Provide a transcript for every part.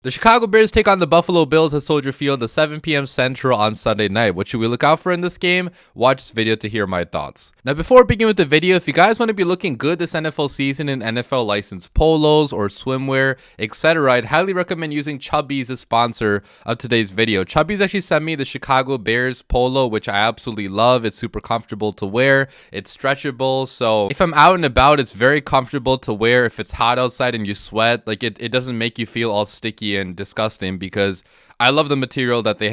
The Chicago Bears take on the Buffalo Bills at Soldier Field at 7 p.m. Central on Sunday night. What should we look out for in this game? Watch this video to hear my thoughts. Now, before we begin with the video, if you guys want to be looking good this NFL season in NFL licensed polos or swimwear, etc., I'd highly recommend using Chubbies as sponsor of today's video. Chubbies actually sent me the Chicago Bears polo, which I absolutely love. It's super comfortable to wear. It's stretchable, so if I'm out and about, it's very comfortable to wear. If it's hot outside and you sweat, like it doesn't make you feel all sticky and disgusting, because I love the material that they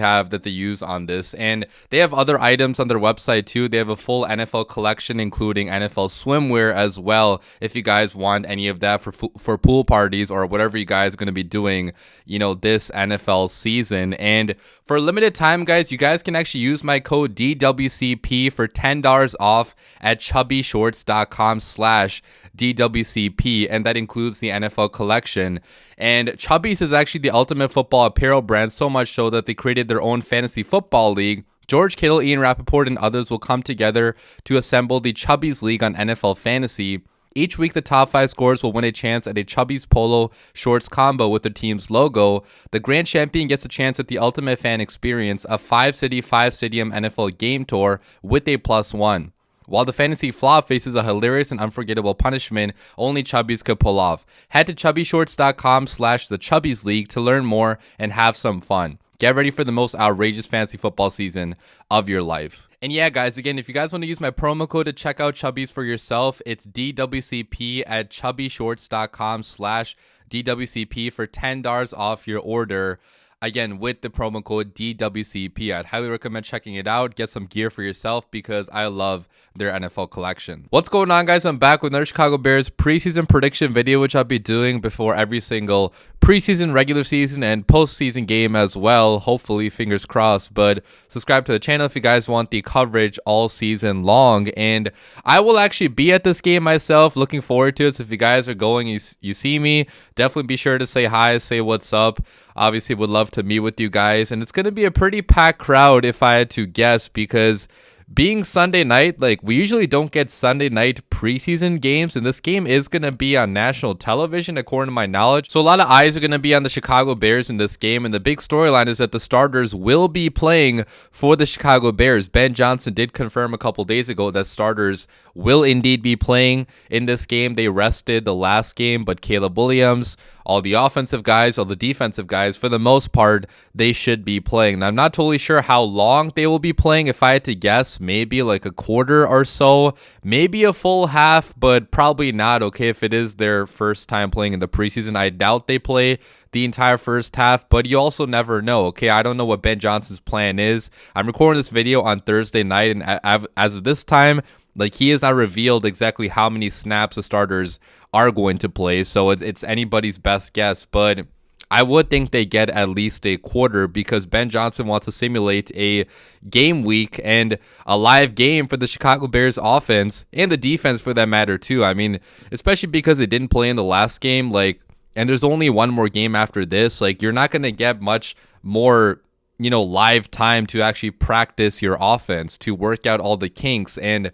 use on this. And they have other items on their website too. They have a full NFL collection, including NFL swimwear as well, if you guys want any of that for pool parties or whatever you guys are going to be doing, you know, this NFL season. And for a limited time, guys, you guys can actually use my code DWCP for $10 off at chubbyshorts.com/DWCP, and that includes the NFL collection. And Chubbies is actually the ultimate football apparel brand, so much so that they created their own fantasy football league. George Kittle, Ian Rappaport, and others will come together to assemble the Chubbies League on NFL Fantasy. Each week, the top 5 scorers will win a chance at a Chubbies polo shorts combo with their team's logo. The grand champion gets a chance at the ultimate fan experience, a 5-city, 5-stadium NFL game tour with a +1. While the fantasy flop faces a hilarious and unforgettable punishment only Chubbies could pull off. Head to chubbyshorts.com/thechubbiesleague to learn more and have some fun. Get ready for the most outrageous fantasy football season of your life. And yeah, guys, again, if you guys want to use my promo code to check out Chubbies for yourself, it's DWCP at chubbyshorts.com/DWCP for $10 off your order. Again, with the promo code DWCP. I'd highly recommend checking it out. Get some gear for yourself because I love their NFL collection. What's going on, guys? I'm back with another Chicago Bears preseason prediction video, which I'll be doing before every single preseason, regular season, and postseason game as well. Hopefully, fingers crossed. But subscribe to the channel if you guys want the coverage all season long. And I will actually be at this game myself. Looking forward to it. So if you guys are going, you see me, definitely be sure to say hi, say what's up. Obviously, would love to meet with you guys. And it's going to be a pretty packed crowd if I had to guess, because being Sunday night, like, we usually don't get Sunday night preseason games, and this game is going to be on national television according to my knowledge. So a lot of eyes are going to be on the Chicago Bears in this game, and the big storyline is that the starters will be playing for the Chicago Bears. Ben Johnson did confirm a couple days ago that starters will indeed be playing in this game. They rested the last game, but Caleb Williams, all the offensive guys, all the defensive guys, for the most part, they should be playing. Now, I'm not totally sure how long they will be playing. If I had to guess, maybe like a quarter or so, maybe a full half, but probably not, okay? If it is their first time playing in the preseason, I doubt they play the entire first half, but you also never know, okay? I don't know what Ben Johnson's plan is. I'm recording this video on Thursday night, and as of this time, like, he has not revealed exactly how many snaps the starters are going to play, so it's anybody's best guess, but I would think they get at least a quarter, because Ben Johnson wants to simulate a game week and a live game for the Chicago Bears offense and the defense for that matter too. I mean, especially because they didn't play in the last game, like, and there's only one more game after this, like, you're not going to get much more, you know, live time to actually practice your offense, to work out all the kinks. And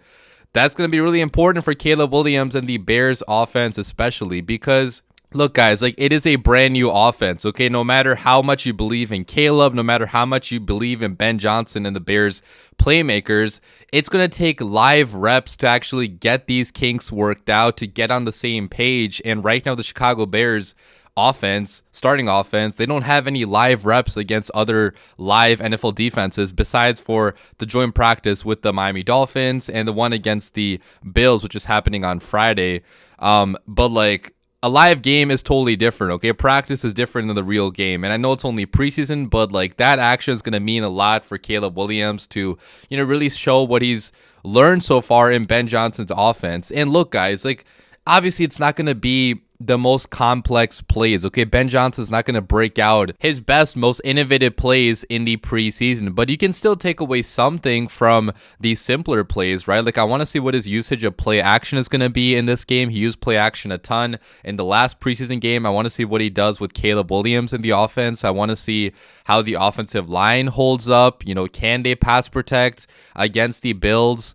that's going to be really important for Caleb Williams and the Bears offense especially, because look, guys, like, it is a brand new offense, okay? No matter how much you believe in Caleb, no matter how much you believe in Ben Johnson and the Bears playmakers, it's going to take live reps to actually get these kinks worked out, to get on the same page. And right now, the Chicago Bears offense, starting offense, they don't have any live reps against other live NFL defenses besides for the joint practice with the Miami Dolphins and the one against the Bills, which is happening on Friday. But like, a live game is totally different, okay? Practice is different than the real game. And I know it's only preseason, but like, that action is going to mean a lot for Caleb Williams to, you know, really show what he's learned so far in Ben Johnson's offense. And look, guys, like, obviously it's not going to be the most complex plays, okay? Ben Johnson's not going to break out his best, most innovative plays in the preseason, but you can still take away something from these simpler plays, right? Like, I want to see what his usage of play action is going to be in this game. He used play action a ton in the last preseason game. I want to see what he does with Caleb Williams in the offense. I want to see how the offensive line holds up. You know, can they pass protect against the Bills?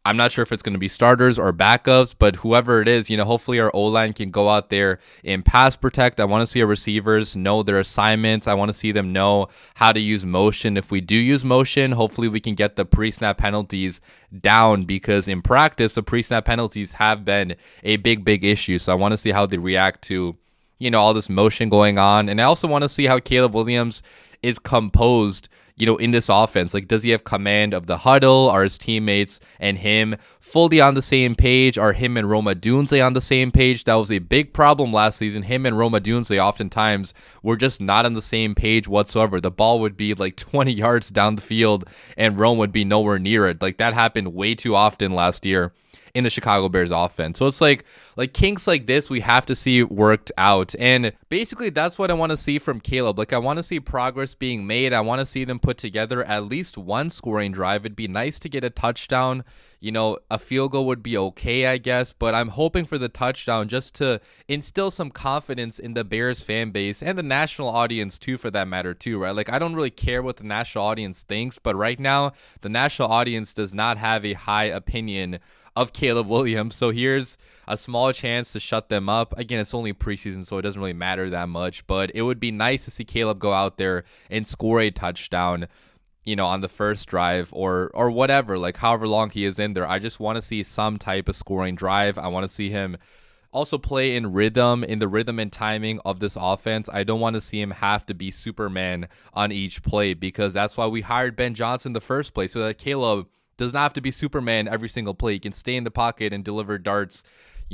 I'm not sure if it's going to be starters or backups, but whoever it is, hopefully our O-line can go out there and pass protect. I want to see our receivers know their assignments. I want to see them know how to use motion. If we do use motion, hopefully we can get the pre-snap penalties down, because in practice, the pre-snap penalties have been a big issue. So I want to see how they react to, all this motion going on. And I also want to see how Caleb Williams is composed, in this offense. Like, does he have command of the huddle? Are his teammates and him fully on the same page? Are him and Roma Dunze on the same page? That was a big problem last season. Him and Roma Dunze oftentimes were just not on the same page whatsoever. The ball would be like 20 yards down the field and Rome would be nowhere near it. Like, that happened way too often last year in the Chicago Bears offense. So it's like kinks like this we have to see worked out. And basically that's what I want to see from Caleb. Like, I want to see progress being made. I want to see them put together at least one scoring drive. It'd be nice to get a touchdown. A field goal would be okay, I guess, but I'm hoping for the touchdown just to instill some confidence in the Bears fan base and the national audience too, for that matter too, right? Like, I don't really care what the national audience thinks, but right now the national audience does not have a high opinion of Caleb Williams. So here's a small chance to shut them up. Again, it's only preseason, so it doesn't really matter that much, but it would be nice to see Caleb go out there and score a touchdown, on the first drive or whatever, like however long he is in there. I just want to see some type of scoring drive. I want to see him also play in the rhythm and timing of this offense. I don't want to see him have to be Superman on each play, because that's why we hired Ben Johnson in the first place, so that Caleb does not have to be Superman every single play. He can stay in the pocket and deliver darts,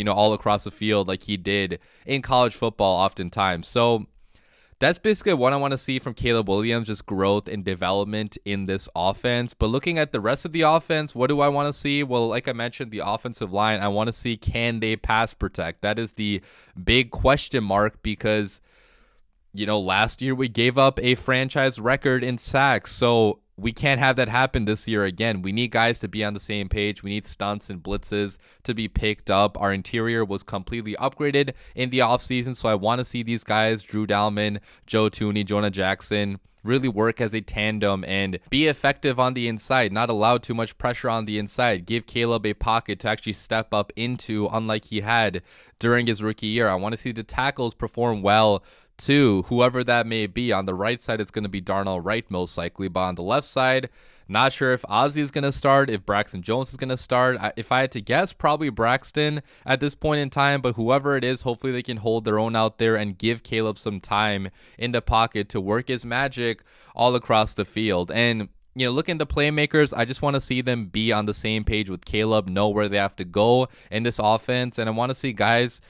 all across the field like he did in college football oftentimes. So that's basically what I want to see from Caleb Williams, just growth and development in this offense. But looking at the rest of the offense, what do I want to see? Well, like I mentioned, the offensive line, I want to see, can they pass protect? That is the big question mark, because, last year we gave up a franchise record in sacks. So we can't have that happen this year again. We need guys to be on the same page. We need stunts and blitzes to be picked up. Our interior was completely upgraded in the offseason, so I want to see these guys, Drew Dalman, Joe Tooney, Jonah Jackson, really work as a tandem and be effective on the inside, not allow too much pressure on the inside. Give Caleb a pocket to actually step up into, unlike he had during his rookie year. I want to see the tackles perform well too, whoever that may be. On the right side, it's going to be Darnell Wright most likely, but on the left side, not sure if Ozzie is going to start, if Braxton Jones is going to start. If I had to guess, probably Braxton at this point in time, but whoever it is, hopefully they can hold their own out there and give Caleb some time in the pocket to work his magic all across the field. And looking to playmakers, I just want to see them be on the same page with Caleb, know where they have to go in this offense, and I want to see guys,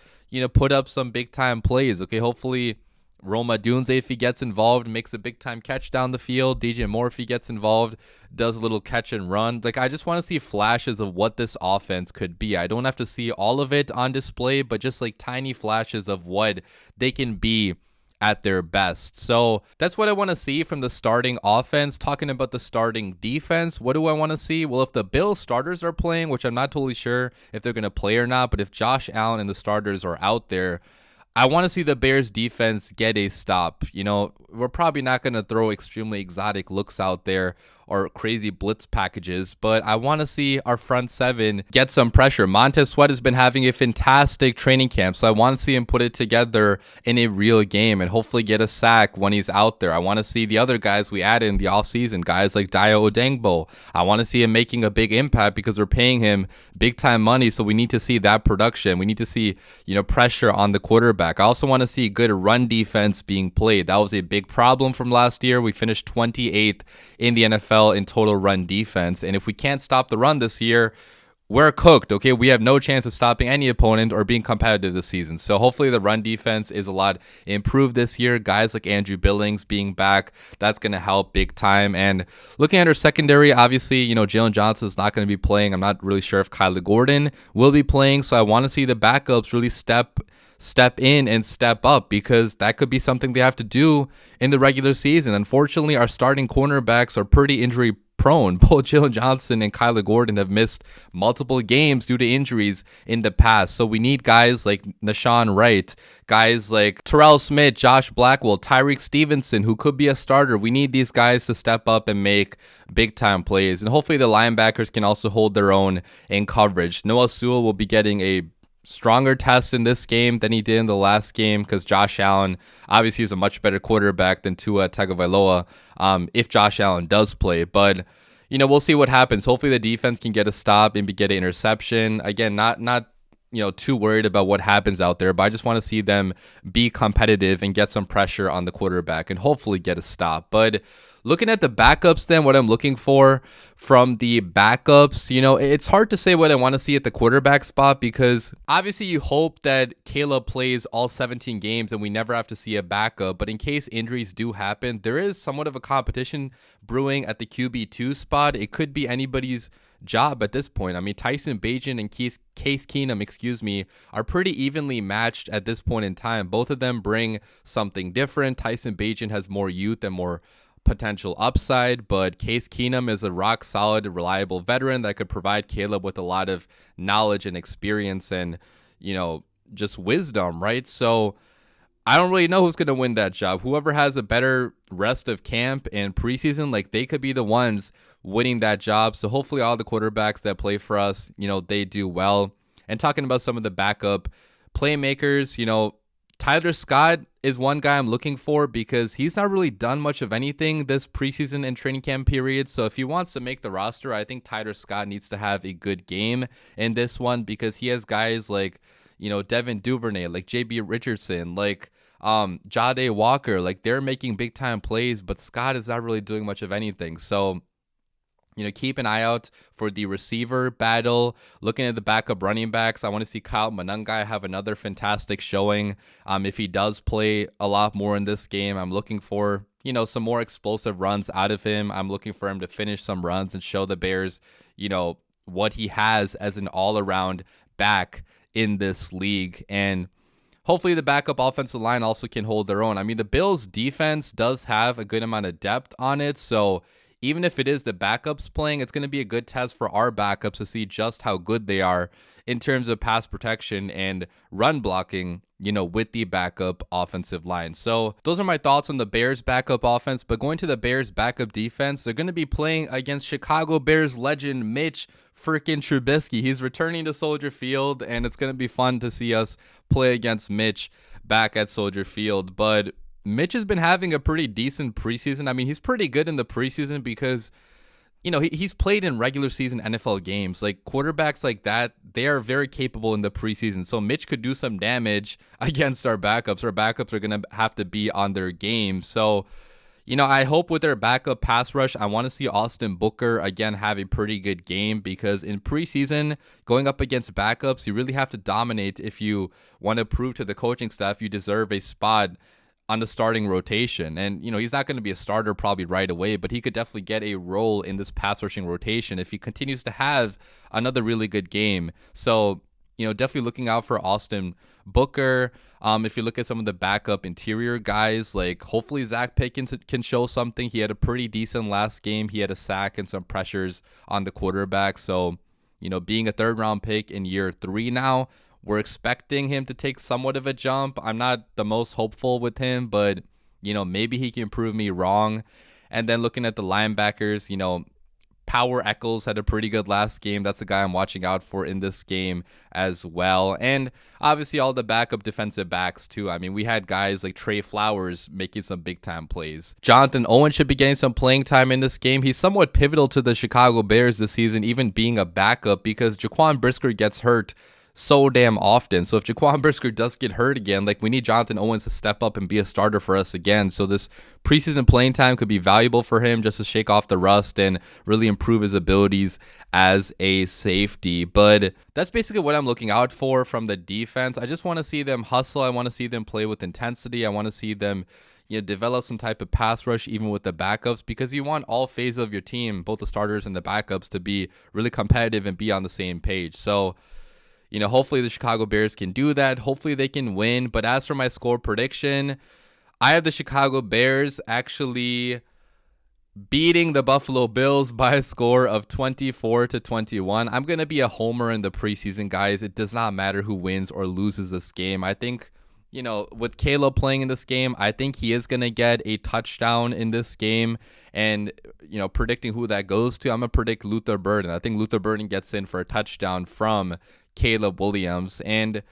put up some big time plays. Okay, hopefully Roma Dunze, if he gets involved, makes a big-time catch down the field. DJ Moore, if he gets involved, does a little catch and run. Like, I just want to see flashes of what this offense could be. I don't have to see all of it on display, but just like tiny flashes of what they can be at their best. So that's what I want to see from the starting offense. Talking about the starting defense, what do I want to see? Well, if the Bills starters are playing, which I'm not totally sure if they're going to play or not, but if Josh Allen and the starters are out there, I want to see the Bears defense get a stop. We're probably not going to throw extremely exotic looks out there or crazy blitz packages, but I want to see our front seven get some pressure. Montez Sweat has been having a fantastic training camp, so I want to see him put it together in a real game and hopefully get a sack when he's out there. I want to see the other guys we added in the offseason, guys like Dayo Odengbo. I want to see him making a big impact because we're paying him big time money, so we need to see that production. We need to see, pressure on the quarterback. I also want to see good run defense being played. That was a big problem from last year. We finished 28th in the NFL in total run defense, and if we can't stop the run this year, we're cooked. Okay, we have no chance of stopping any opponent or being competitive this season. So hopefully the run defense is a lot improved this year. Guys like Andrew Billings being back, that's going to help big time. And looking at our secondary, obviously, Jalen Johnson is not going to be playing. I'm not really sure if Kyler Gordon will be playing, so I want to see the backups really step in and step up, because that could be something they have to do in the regular season. Unfortunately, our starting cornerbacks are pretty injury prone. Both Jalen Johnson and Kyler Gordon have missed multiple games due to injuries in the past. So we need guys like Nashawn Wright, guys like Terrell Smith, Josh Blackwell, Tyreek Stevenson, who could be a starter. We need these guys to step up and make big time plays. And hopefully the linebackers can also hold their own in coverage. Noah Sewell will be getting a stronger test in this game than he did in the last game because Josh Allen obviously is a much better quarterback than Tua Tagovailoa if Josh Allen does play. But, we'll see what happens. Hopefully the defense can get a stop and get an interception. Again, not too worried about what happens out there, but I just want to see them be competitive and get some pressure on the quarterback and hopefully get a stop. But looking at the backups, then what I'm looking for from the backups, it's hard to say what I want to see at the quarterback spot because obviously you hope that Caleb plays all 17 games and we never have to see a backup. But in case injuries do happen, there is somewhat of a competition brewing at the QB2 spot. It could be anybody's job at this point. I mean, Tyson Bagent and Case Keenum, are pretty evenly matched at this point in time. Both of them bring something different. Tyson Bagent has more youth and more potential upside, but Case Keenum is a rock solid, reliable veteran that could provide Caleb with a lot of knowledge and experience and, just wisdom, right? So I don't really know who's going to win that job. Whoever has a better rest of camp and preseason, they could be the ones winning that job. So hopefully all the quarterbacks that play for us, they do well. And talking about some of the backup playmakers, Tyler Scott is one guy I'm looking for because he's not really done much of anything this preseason and training camp period. So if he wants to make the roster, I think Tyler Scott needs to have a good game in this one because he has guys like, Devin Duvernay, like JB Richardson, like Jade Walker, they're making big time plays, but Scott is not really doing much of anything. So keep an eye out for the receiver battle. Looking at the backup running backs, I want to see Kyle Monangai have another fantastic showing. If he does play a lot more in this game, I'm looking for, some more explosive runs out of him. I'm looking for him to finish some runs and show the Bears, what he has as an all-around back in this league. And hopefully the backup offensive line also can hold their own. I mean, the Bills' defense does have a good amount of depth on it, so even if it is the backups playing, it's going to be a good test for our backups to see just how good they are in terms of pass protection and run blocking, with the backup offensive line. So those are my thoughts on the Bears backup offense. But going to the Bears backup defense, they're going to be playing against Chicago Bears legend Mitch freaking Trubisky. He's returning to Soldier Field, and it's going to be fun to see us play against Mitch back at Soldier Field. But Mitch has been having a pretty decent preseason. I mean, he's pretty good in the preseason because, he's played in regular season NFL games. Like quarterbacks like that, they are very capable in the preseason. So Mitch could do some damage against our backups. Our backups are going to have to be on their game. So, I hope with their backup pass rush, I want to see Austin Booker again have a pretty good game because in preseason, going up against backups, you really have to dominate if you want to prove to the coaching staff you deserve a spot on the starting rotation. And, he's not going to be a starter probably right away, but he could definitely get a role in this pass rushing rotation if he continues to have another really good game. So, definitely looking out for Austin Booker. If you look at some of the backup interior guys, hopefully Zach Pickens can show something. He had a pretty decent last game. He had a sack and some pressures on the quarterback. So, being a third round pick in year 3 now, we're expecting him to take somewhat of a jump. I'm not the most hopeful with him, but, maybe he can prove me wrong. And then looking at the linebackers, Power Echols had a pretty good last game. That's the guy I'm watching out for in this game as well. And obviously all the backup defensive backs too. I mean, we had guys like Trey Flowers making some big time plays. Jonathan Owen should be getting some playing time in this game. He's somewhat pivotal to the Chicago Bears this season, even being a backup because Jaquan Brisker gets hurt so damn often. So if Jaquan Brisker does get hurt again, we need Jonathan Owens to step up and be a starter for us again. So this preseason playing time could be valuable for him just to shake off the rust and really improve his abilities as a safety. But that's basically what I'm looking out for from the defense. I just want to see them hustle. I want to see them play with intensity. I want to see them develop some type of pass rush even with the backups because you want all phases of your team, both the starters and the backups, to be really competitive and be on the same page. So hopefully the Chicago Bears can do that. Hopefully they can win. But as for my score prediction, I have the Chicago Bears actually beating the Buffalo Bills by a score of 24-21. I'm going to be a homer in the preseason, guys. It does not matter who wins or loses this game. I think, with Caleb playing in this game, I think he is going to get a touchdown in this game. And, predicting who that goes to, I'm going to predict Luther Burden. I think Luther Burden gets in for a touchdown from Caleb Williams. And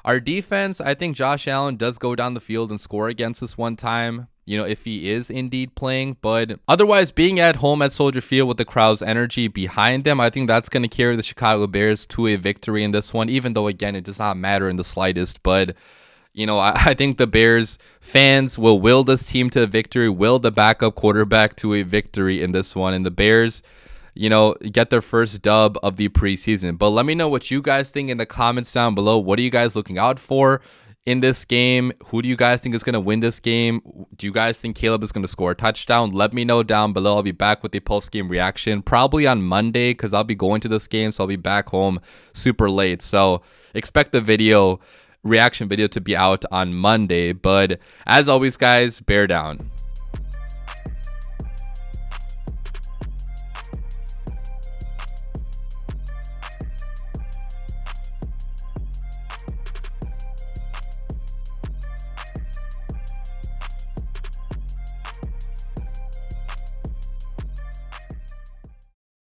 our defense, I think Josh Allen does go down the field and score against us one time, if he is indeed playing. But otherwise, being at home at Soldier Field with the crowd's energy behind them, I think that's going to carry the Chicago Bears to a victory in this one, even though, again, it does not matter in the slightest. But I think the Bears fans will will this team to a victory, will the backup quarterback to a victory in this one. And the Bears, get their first dub of the preseason. But let me know what you guys think in the comments down below. What are you guys looking out for in this game? Who do you guys think is going to win this game? Do you guys think Caleb is going to score a touchdown? Let me know down below. I'll be back with a post-game reaction probably on Monday because I'll be going to this game. So I'll be back home super late. So expect the reaction video to be out on Monday. But as always, guys, bear down.